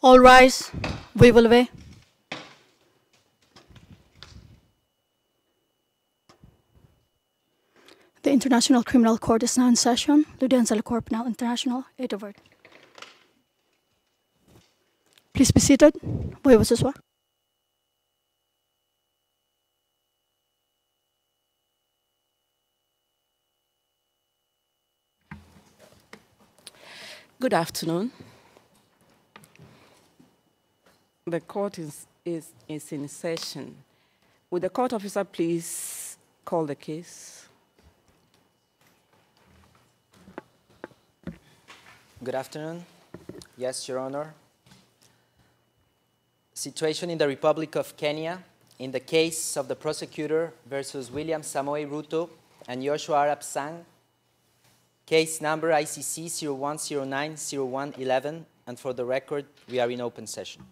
All rise. We will obey. The International Criminal Court is now in session. Ludenzel Corp now International, 8 of word. Please be seated. Voivodeswa. Good afternoon. The court is in session. Would the court officer please call the case? Good afternoon. Yes, Your Honor. Situation in the Republic of Kenya in the case of the prosecutor versus William Samoei Ruto and Joshua Arap Sang, case number ICC 0109-0111, and for the record, we are in open session.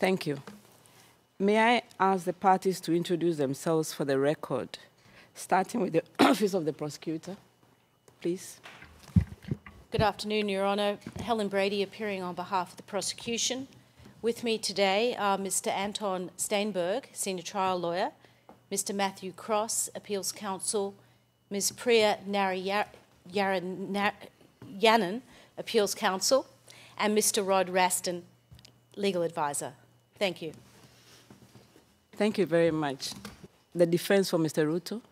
Thank you. May I ask the parties to introduce themselves for the record, starting with the Office of the Prosecutor, please. Good afternoon, Your Honour. Helen Brady appearing on behalf of the prosecution. With me today are Mr. Anton Steinberg, Senior Trial Lawyer, Mr. Matthew Cross, Appeals Counsel, Ms. Priya Narayanan, Appeals Counsel, and Mr. Rod Raston, Legal Advisor. Thank you. Thank you very much. The defense for Mr. Ruto.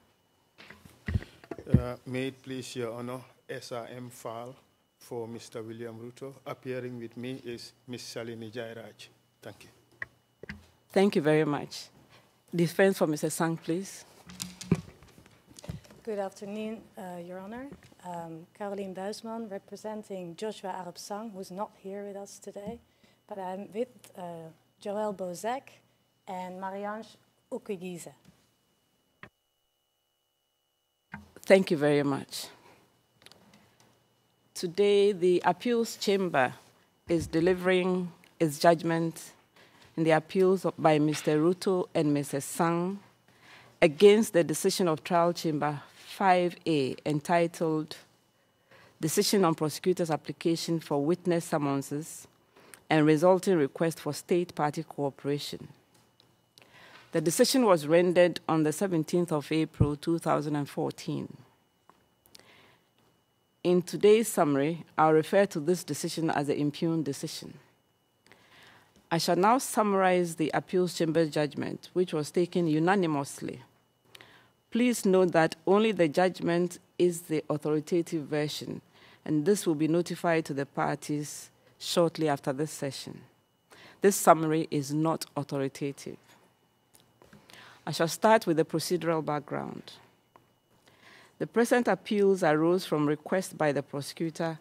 May it please Your Honor, SRM file for Mr. William Ruto. Appearing with me is Ms. Shalini Jairaj. Thank you. Thank you very much. Defense for Mr. Sang, please. Good afternoon, Your Honor. Caroline Buisman, representing Joshua Arap Sang, who's not here with us today, but I'm with Joël Bozek and Mariange Ukugize. Thank you very much. Today, the Appeals Chamber is delivering its judgment in the appeals by Mr. Ruto and Mr. Sang against the decision of Trial Chamber 5A entitled Decision on Prosecutor's Application for Witness Summonses and Resulting Request for State Party Cooperation. The decision was rendered on the 17th of April, 2014. In today's summary, I'll refer to this decision as the impugned decision. I shall now summarize the Appeals Chamber's judgment, which was taken unanimously. Please note that only the judgment is the authoritative version, and this will be notified to the parties shortly after this session. This summary is not authoritative. I shall start with the procedural background. The present appeals arose from requests by the prosecutor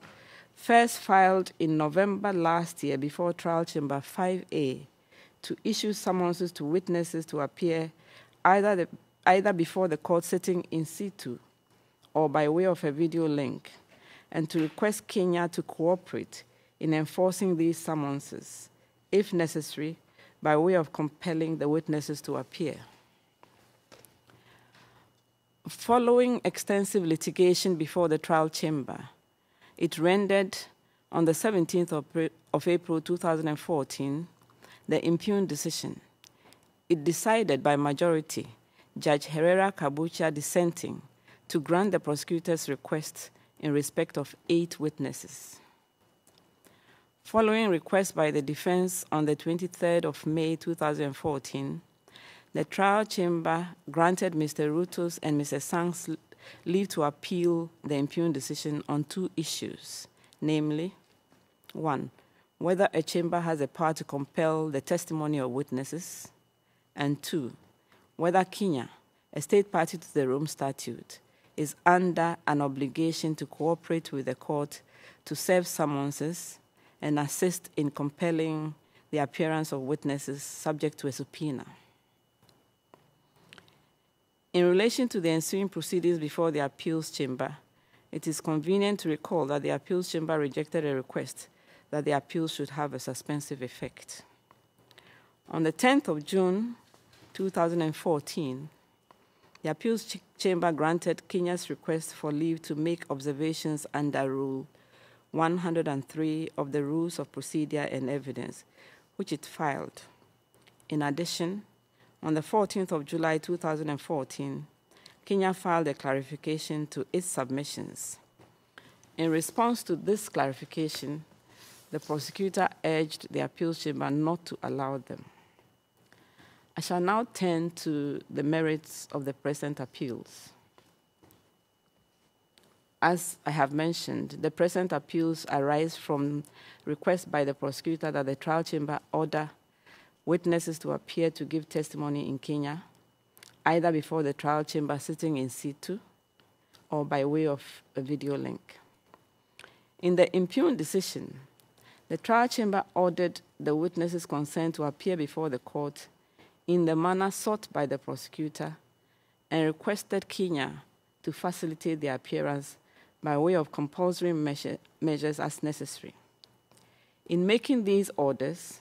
first filed in November last year before Trial Chamber 5A to issue summonses to witnesses to appear either before the court sitting in situ or by way of a video link, and to request Kenya to cooperate in enforcing these summonses, if necessary, by way of compelling the witnesses to appear. Following extensive litigation before the Trial Chamber, it rendered on the 17th of April 2014 the impugned decision. It decided by majority, Judge Herrera Kabucha dissenting, to grant the prosecutor's request in respect of 8 witnesses. Following request by the defense on the 23rd of May 2014, the Trial Chamber granted Mr. Ruto's and Mr. Sang's leave to appeal the impugned decision on 2 issues, namely, 1, whether a chamber has a power to compel the testimony of witnesses, and 2, whether Kenya, a state party to the Rome Statute, is under an obligation to cooperate with the court to serve summonses and assist in compelling the appearance of witnesses subject to a subpoena. In relation to the ensuing proceedings before the Appeals Chamber, it is convenient to recall that the Appeals Chamber rejected a request that the appeal should have a suspensive effect. On the 10th of June 2014, the Appeals Chamber granted Kenya's request for leave to make observations under Rule 103 of the Rules of Procedure and Evidence, which it filed. In addition, on the 14th of July 2014, Kenya filed a clarification to its submissions. In response to this clarification, the prosecutor urged the appeals chamber not to allow them. I shall now turn to the merits of the present appeals. As I have mentioned, the present appeals arise from requests by the prosecutor that the trial chamber order witnesses to appear to give testimony in Kenya, either before the trial chamber sitting in situ or by way of a video link. In the impugned decision, the trial chamber ordered the witnesses' consent to appear before the court in the manner sought by the prosecutor and requested Kenya to facilitate their appearance by way of compulsory measures as necessary. In making these orders,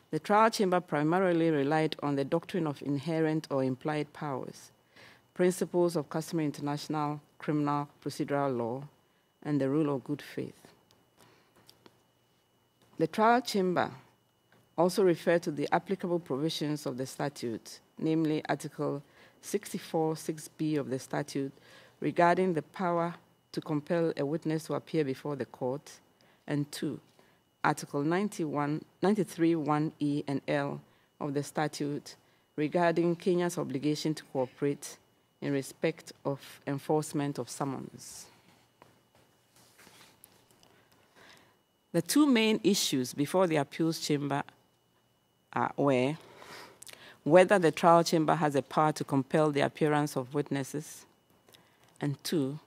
the trial chamber primarily relied on the doctrine of inherent or implied powers, principles of customary international criminal procedural law, and the rule of good faith. The trial chamber also referred to the applicable provisions of the statute, namely Article 64(6)b of the statute regarding the power to compel a witness to appear before the court, and 2, Article 93(1)e and L of the statute regarding Kenya's obligation to cooperate in respect of enforcement of summons. The two main issues before the appeals chamber were whether the trial chamber has a power to compel the appearance of witnesses, and 2,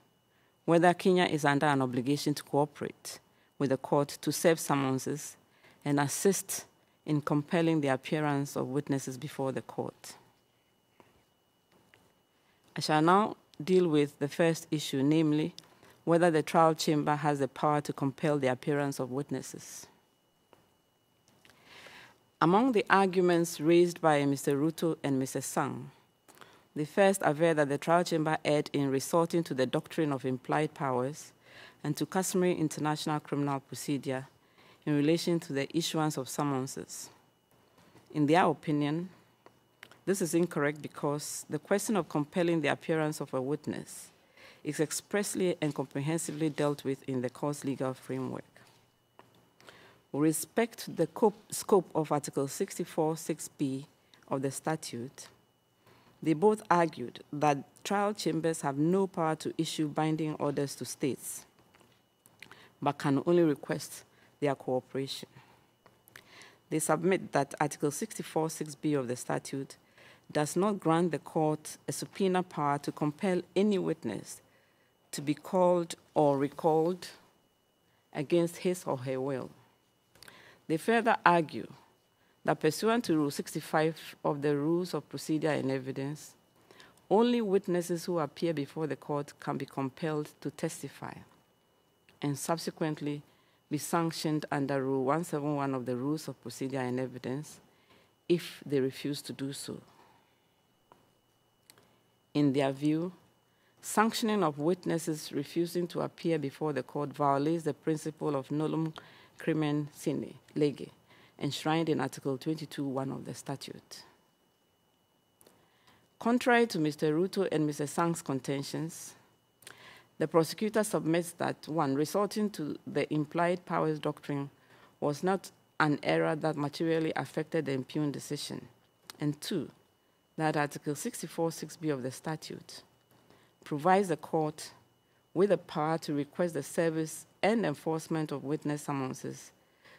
whether Kenya is under an obligation to cooperate with the court to serve summonses and assist in compelling the appearance of witnesses before the court. I shall now deal with the first issue, namely, whether the trial chamber has the power to compel the appearance of witnesses. Among the arguments raised by Mr. Ruto and Mr. Sang, the first aver that the trial chamber erred in resorting to the doctrine of implied powers and to customary international criminal procedure in relation to the issuance of summonses. In their opinion, this is incorrect because the question of compelling the appearance of a witness is expressly and comprehensively dealt with in the court's legal framework. With respect to the scope of Article 64(6)b of the statute, they both argued that trial chambers have no power to issue binding orders to states, but can only request their cooperation. They submit that Article 64(6)b of the statute does not grant the court a subpoena power to compel any witness to be called or recalled against his or her will. They further argue that pursuant to Rule 65 of the Rules of Procedure and Evidence, only witnesses who appear before the court can be compelled to testify and subsequently be sanctioned under Rule 171 of the Rules of Procedure and Evidence if they refuse to do so. In their view, sanctioning of witnesses refusing to appear before the court violates the principle of nullum crimen sine lege, enshrined in Article 22(1) of the statute. Contrary to Mr. Ruto and Mr. Sang's contentions, the prosecutor submits that, 1, resorting to the implied powers doctrine was not an error that materially affected the impugned decision, and 2, that Article 64(6)b of the statute provides the court with the power to request the service and enforcement of witness summonses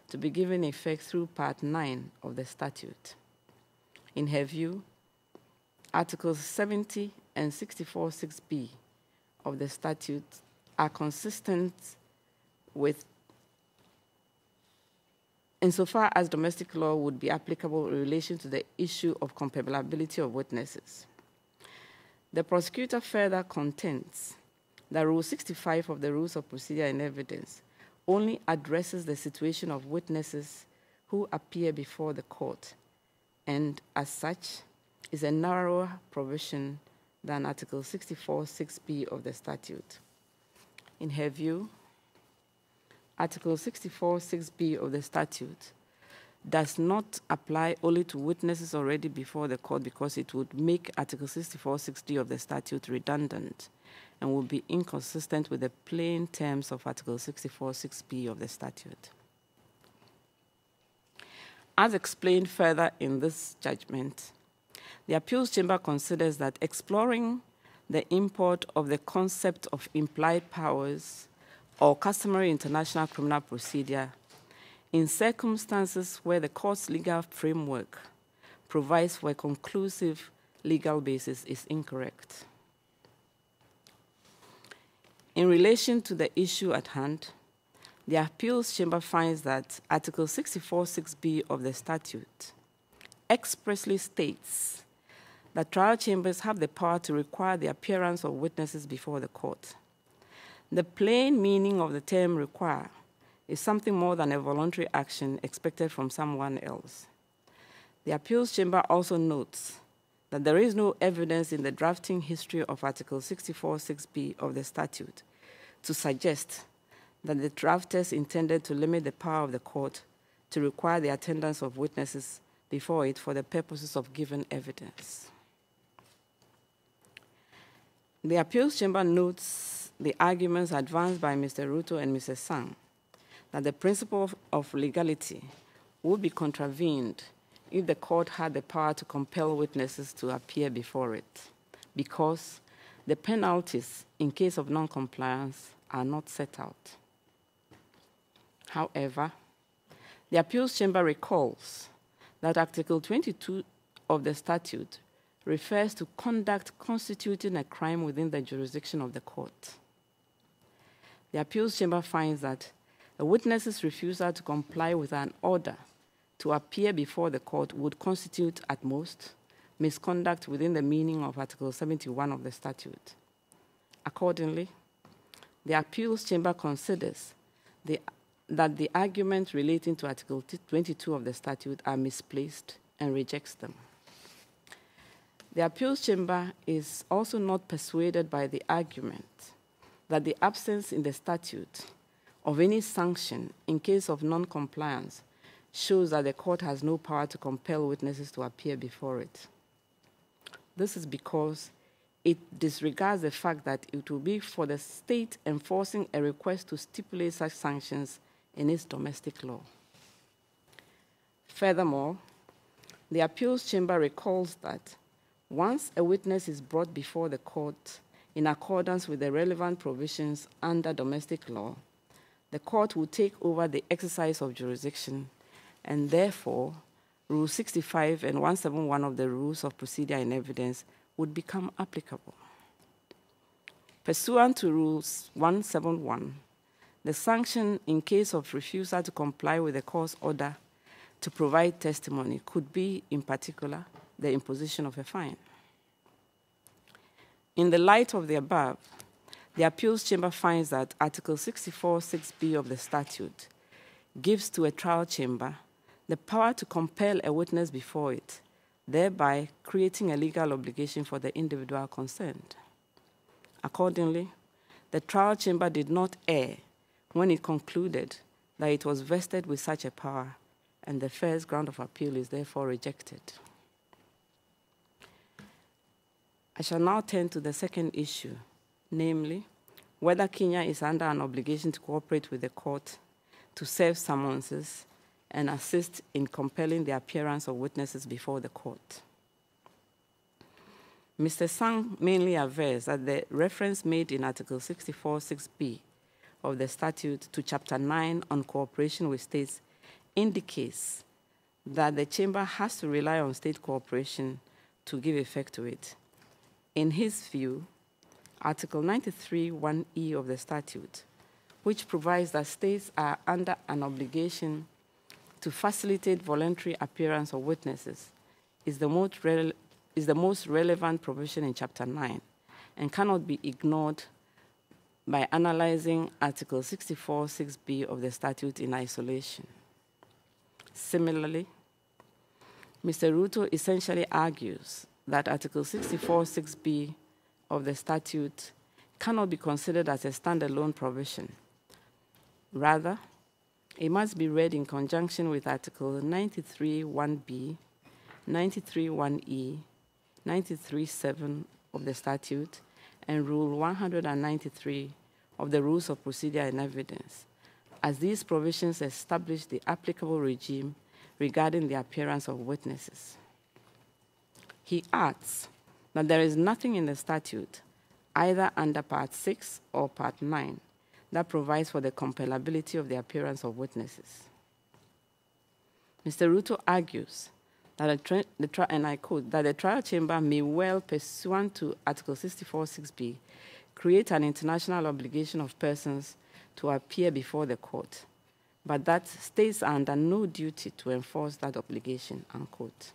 to be given effect through Part 9 of the statute. In her view, Articles 70 and 64(6)b of the statute are consistent with insofar as domestic law would be applicable in relation to the issue of compellability of witnesses. The prosecutor further contends that Rule 65 of the Rules of Procedure and Evidence only addresses the situation of witnesses who appear before the court, and as such is a narrower provision than Article 64(6)b of the statute. In her view, Article 64(6)(b) of the statute does not apply only to witnesses already before the court because it would make Article 64(6)(d) of the statute redundant and would be inconsistent with the plain terms of Article 64(6)(b) of the statute. As explained further in this judgment, the Appeals Chamber considers that exploring the import of the concept of implied powers or customary international criminal procedure in circumstances where the court's legal framework provides for a conclusive legal basis is incorrect. In relation to the issue at hand, the Appeals Chamber finds that Article 64(6)(b) of the statute expressly states that trial chambers have the power to require the appearance of witnesses before the court. The plain meaning of the term require is something more than a voluntary action expected from someone else. The Appeals Chamber also notes that there is no evidence in the drafting history of Article 64(6)(b) of the statute to suggest that the drafters intended to limit the power of the court to require the attendance of witnesses before it for the purposes of giving evidence. The Appeals Chamber notes the arguments advanced by Mr. Ruto and Mr. Sang that the principle of legality would be contravened if the court had the power to compel witnesses to appear before it, because the penalties in case of non-compliance are not set out. However, the Appeals Chamber recalls that Article 22 of the statute refers to conduct constituting a crime within the jurisdiction of the court. The Appeals Chamber finds that a witness's refusal to comply with an order to appear before the court would constitute, at most, misconduct within the meaning of Article 71 of the statute. Accordingly, the Appeals Chamber considers that the arguments relating to Article 22 of the statute are misplaced and rejects them. The Appeals Chamber is also not persuaded by the argument that the absence in the statute of any sanction in case of non-compliance shows that the court has no power to compel witnesses to appear before it. This is because it disregards the fact that it will be for the state enforcing a request to stipulate such sanctions in its domestic law. Furthermore, the Appeals Chamber recalls that once a witness is brought before the court in accordance with the relevant provisions under domestic law, the court will take over the exercise of jurisdiction, and therefore, Rule 65 and 171 of the Rules of Procedure in Evidence would become applicable. Pursuant to Rules 171, the sanction in case of refusal to comply with the court's order to provide testimony could be, in particular, the imposition of a fine. In the light of the above, the Appeals Chamber finds that Article 64(6)(b) of the statute gives to a trial chamber the power to compel a witness before it, thereby creating a legal obligation for the individual concerned. Accordingly, the trial chamber did not err when it concluded that it was vested with such a power, and the first ground of appeal is therefore rejected. I shall now turn to the second issue, namely, whether Kenya is under an obligation to cooperate with the court to serve summonses and assist in compelling the appearance of witnesses before the court. Mr. Sang mainly avers that the reference made in Article 64(6)(b) of the statute to Chapter 9 on cooperation with states indicates that the chamber has to rely on state cooperation to give effect to it. In his view, Article 93(1)(e) of the statute, which provides that states are under an obligation to facilitate voluntary appearance of witnesses, is the most relevant provision in Chapter 9 and cannot be ignored by analyzing Article 64(6)(b) of the statute in isolation. Similarly, Mr. Ruto essentially argues that Article 64(6)(b) of the statute cannot be considered as a standalone provision. Rather, It must be read in conjunction with Article 93(1)(b), 93(1)(e), 93(7) of the statute, and Rule 193 of the Rules of Procedure and Evidence, as these provisions establish the applicable regime regarding the appearance of witnesses. He adds that there is nothing in the statute, either under Part 6 or Part 9, that provides for the compellability of the appearance of witnesses. Mr. Ruto argues that, and I quote, that the trial chamber may well, pursuant to Article 64(6)(b), create an international obligation of persons to appear before the court, but that states are under no duty to enforce that obligation, unquote.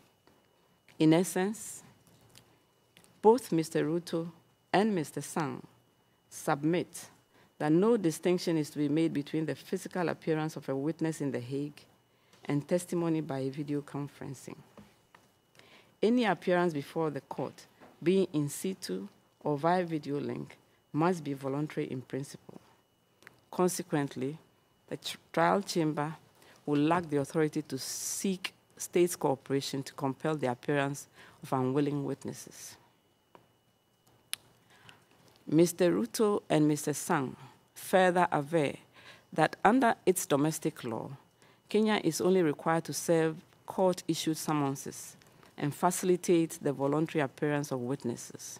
In essence, both Mr. Ruto and Mr. Sang submit that no distinction is to be made between the physical appearance of a witness in The Hague and testimony by video conferencing. Any appearance before the court, being in situ or via video link, must be voluntary in principle. Consequently, the trial chamber will lack the authority to seek state's cooperation to compel the appearance of unwilling witnesses. Mr. Ruto and Mr. Sang further aver that under its domestic law, Kenya is only required to serve court-issued summonses and facilitate the voluntary appearance of witnesses.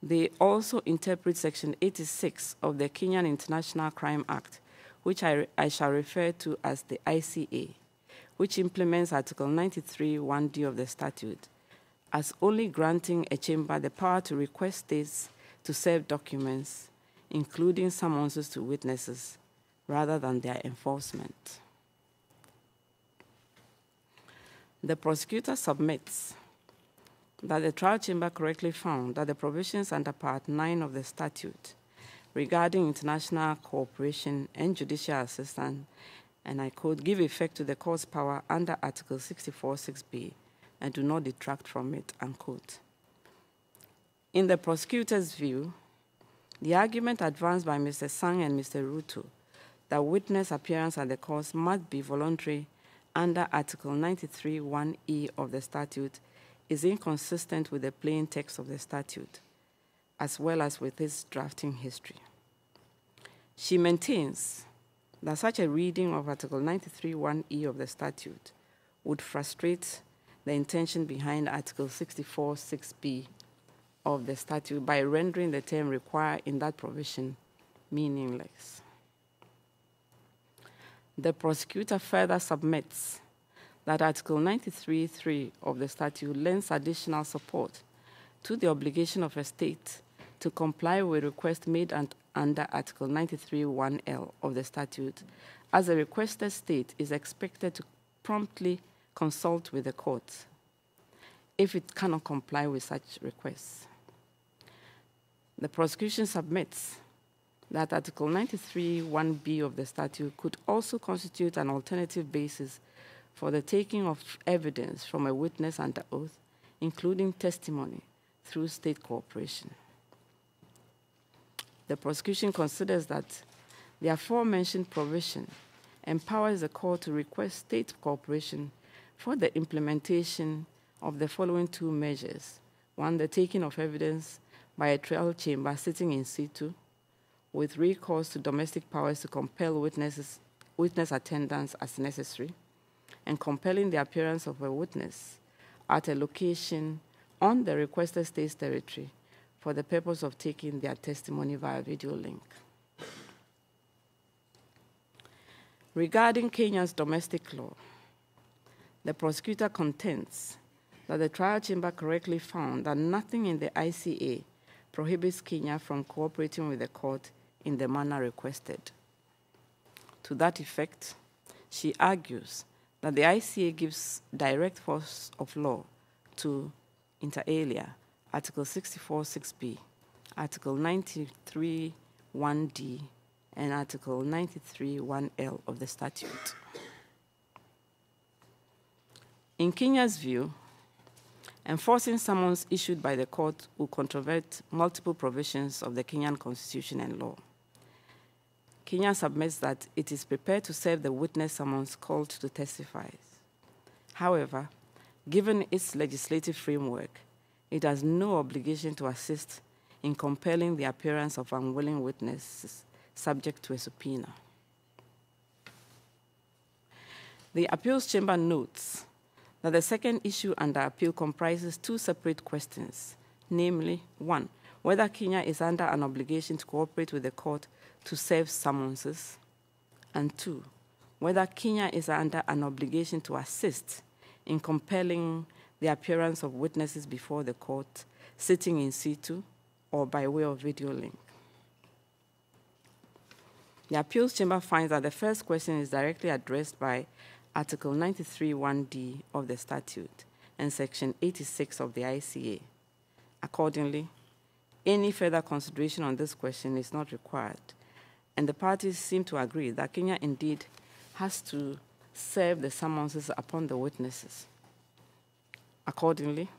They also interpret Section 86 of the Kenyan International Crime Act, which I shall refer to as the ICA, which implements Article 93(1)(d) of the statute, as only granting a chamber the power to request states to serve documents, including summonses to witnesses, rather than their enforcement. The prosecutor submits that the trial chamber correctly found that the provisions under Part 9 of the statute regarding international cooperation and judicial assistance, and I quote, give effect to the court's power under Article 64(6)(b) and do not detract from it, unquote. In the prosecutor's view, the argument advanced by Mr. Sang and Mr. Ruto that witness appearance at the court must be voluntary under Article 93(1)(e) of the statute is inconsistent with the plain text of the statute, as well as with its drafting history. She maintains that such a reading of Article 93(1)(e) of the statute would frustrate the intention behind Article 64(6)(b) of the statute by rendering the term required in that provision meaningless. The prosecutor further submits that Article 93(3) of the statute lends additional support to the obligation of a state to comply with requests made under Article 93(1)(l) of the statute, as the requested state is expected to promptly consult with the court if it cannot comply with such requests. The prosecution submits that Article 93(1)(b) of the statute could also constitute an alternative basis for the taking of evidence from a witness under oath, including testimony through state cooperation. The prosecution considers that the aforementioned provision empowers the court to request state cooperation for the implementation of the following two measures. One, the taking of evidence by a trial chamber sitting in situ, with recourse to domestic powers to compel witness attendance as necessary, and compelling the appearance of a witness at a location on the requested state's territory for the purpose of taking their testimony via video link. Regarding Kenya's domestic law, the prosecutor contends that the trial chamber correctly found that nothing in the ICA prohibits Kenya from cooperating with the court in the manner requested. To that effect, she argues that the ICA gives direct force of law to, inter alia, Article 64(6)(b), Article 93(1)(d), and Article 93(1)(l) of the statute. In Kenya's view, enforcing summons issued by the court will controvert multiple provisions of the Kenyan Constitution and law. Kenya submits that it is prepared to serve the witness summons called to testify. However, given its legislative framework, it has no obligation to assist in compelling the appearance of unwilling witnesses subject to a subpoena. The Appeals Chamber notes that the second issue under appeal comprises two separate questions, namely, 1, whether Kenya is under an obligation to cooperate with the court to serve summonses, and 2, whether Kenya is under an obligation to assist in compelling the appearance of witnesses before the court, sitting in situ or by way of video link. The Appeals Chamber finds that the first question is directly addressed by Article 93(1)(d) of the statute and Section 86 of the ICA. Accordingly, any further consideration on this question is not required, and the parties seem to agree that Kenya indeed has to serve the summonses upon the witnesses. Accordingly,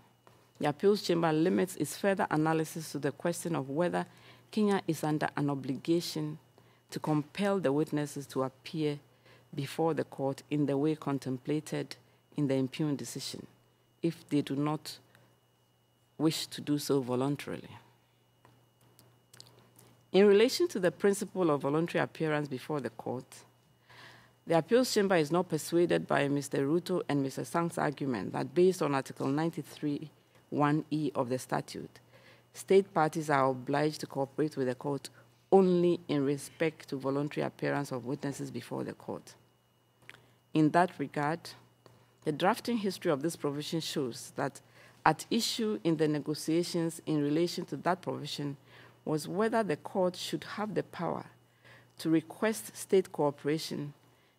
the Appeals Chamber limits its further analysis to the question of whether Kenya is under an obligation to compel the witnesses to appear before the court in the way contemplated in the impugned decision, if they do not wish to do so voluntarily. In relation to the principle of voluntary appearance before the court, the Appeals Chamber is not persuaded by Mr. Ruto and Mr. Sang's argument that based on Article 93(1)(e) of the statute, state parties are obliged to cooperate with the court only in respect to voluntary appearance of witnesses before the court. In that regard, the drafting history of this provision shows that at issue in the negotiations in relation to that provision was whether the court should have the power to request state cooperation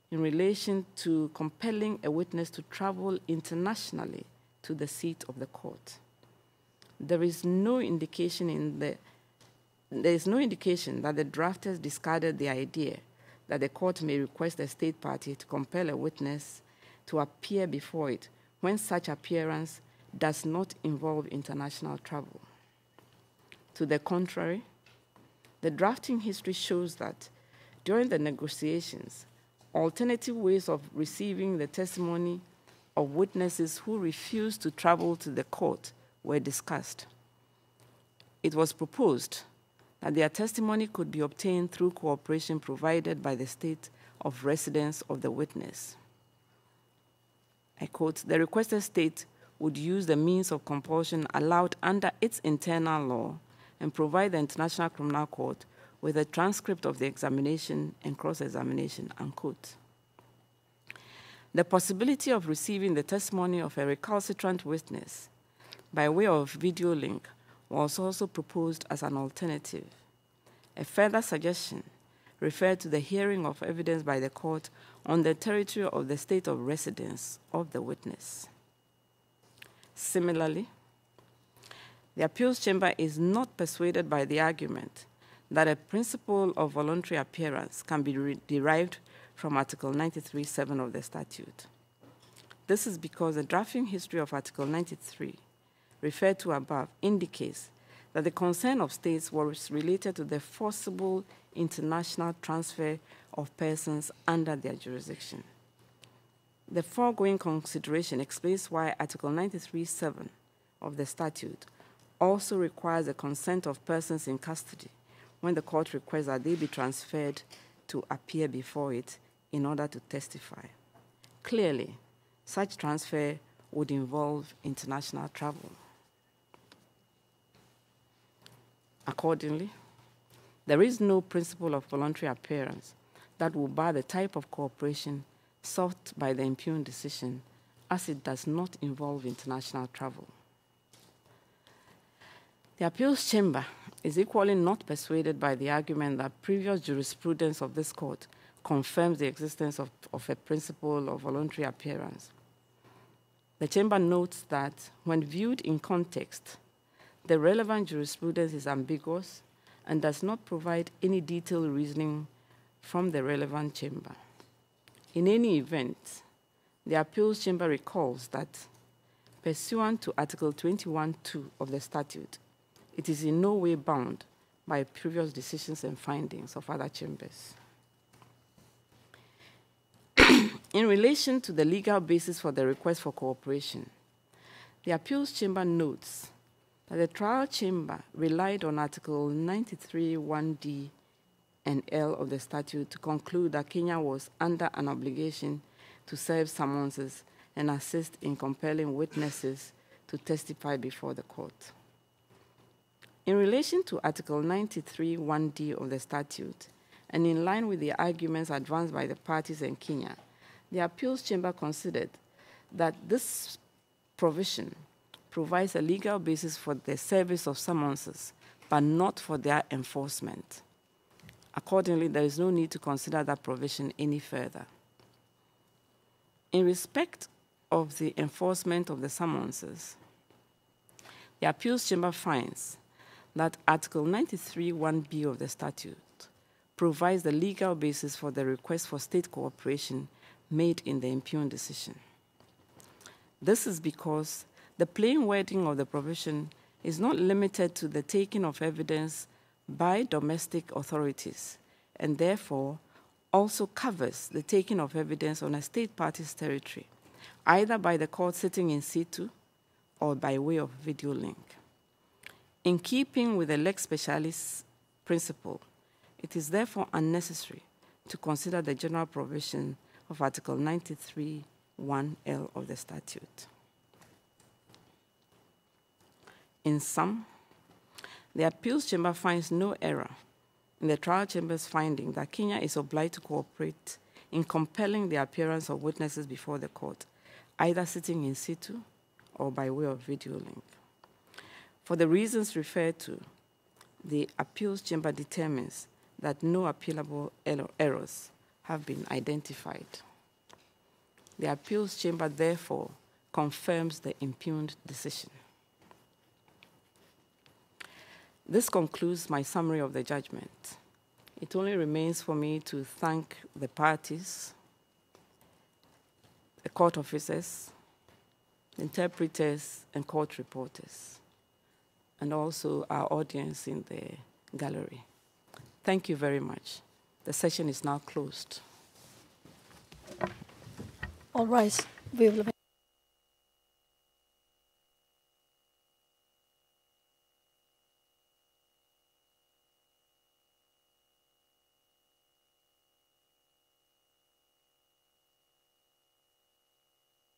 in relation to compelling a witness to travel internationally to the seat of the court. There is no indication that the drafters discarded the idea that the court may request a state party to compel a witness to appear before it when such appearance does not involve international travel. To the contrary, the drafting history shows that during the negotiations, alternative ways of receiving the testimony of witnesses who refused to travel to the court were discussed. It was proposed that their testimony could be obtained through cooperation provided by the state of residence of the witness. I quote, "The requested state would use the means of compulsion allowed under its internal law and provide the International Criminal Court with a transcript of the examination and cross-examination," unquote. The possibility of receiving the testimony of a recalcitrant witness by way of video link was also proposed as an alternative. A further suggestion referred to the hearing of evidence by the court on the territory of the state of residence of the witness. Similarly, the Appeals Chamber is not persuaded by the argument that a principle of voluntary appearance can be derived from Article 93(7) of the statute. This is because the drafting history of Article 93, referred to above, indicates that the concern of states was related to the forcible international transfer of persons under their jurisdiction. The foregoing consideration explains why Article 93(7) of the statute also requires the consent of persons in custody when the court requests that they be transferred to appear before it in order to testify. Clearly, such transfer would involve international travel. Accordingly, there is no principle of voluntary appearance that will bar the type of cooperation sought by the impugned decision, as it does not involve international travel. The Appeals Chamber is equally not persuaded by the argument that previous jurisprudence of this court confirms the existence of a principle of voluntary appearance. The Chamber notes that when viewed in context, the relevant jurisprudence is ambiguous and does not provide any detailed reasoning from the relevant chamber. In any event, the Appeals Chamber recalls that, pursuant to Article 21(2) of the statute, it is in no way bound by previous decisions and findings of other chambers. In relation to the legal basis for the request for cooperation, the Appeals Chamber notes that the trial chamber relied on Article 93 1D and L of the statute to conclude that Kenya was under an obligation to serve summonses and assist in compelling witnesses to testify before the court. In relation to Article 93 1D of the statute, and in line with the arguments advanced by the parties in Kenya, the Appeals Chamber considered that this provision provides a legal basis for the service of summonses, but not for their enforcement. Accordingly, there is no need to consider that provision any further. In respect of the enforcement of the summonses, the Appeals Chamber finds that Article 93 1B of the statute provides the legal basis for the request for state cooperation made in the impugned decision. This is because the plain wording of the provision is not limited to the taking of evidence by domestic authorities, and therefore also covers the taking of evidence on a state party's territory, either by the court sitting in situ or by way of video link. In keeping with the lex specialis principle, it is therefore unnecessary to consider the general provision of Article 93 1L of the statute. In sum, the Appeals Chamber finds no error in the trial chamber's finding that Kenya is obliged to cooperate in compelling the appearance of witnesses before the court, either sitting in situ or by way of video link. For the reasons referred to, the Appeals Chamber determines that no appealable errors have been identified. The Appeals Chamber therefore confirms the impugned decision. This concludes my summary of the judgment. It only remains for me to thank the parties, the court officers, interpreters, and court reporters, and also our audience in the gallery. Thank you very much. The session is now closed. All rise. We will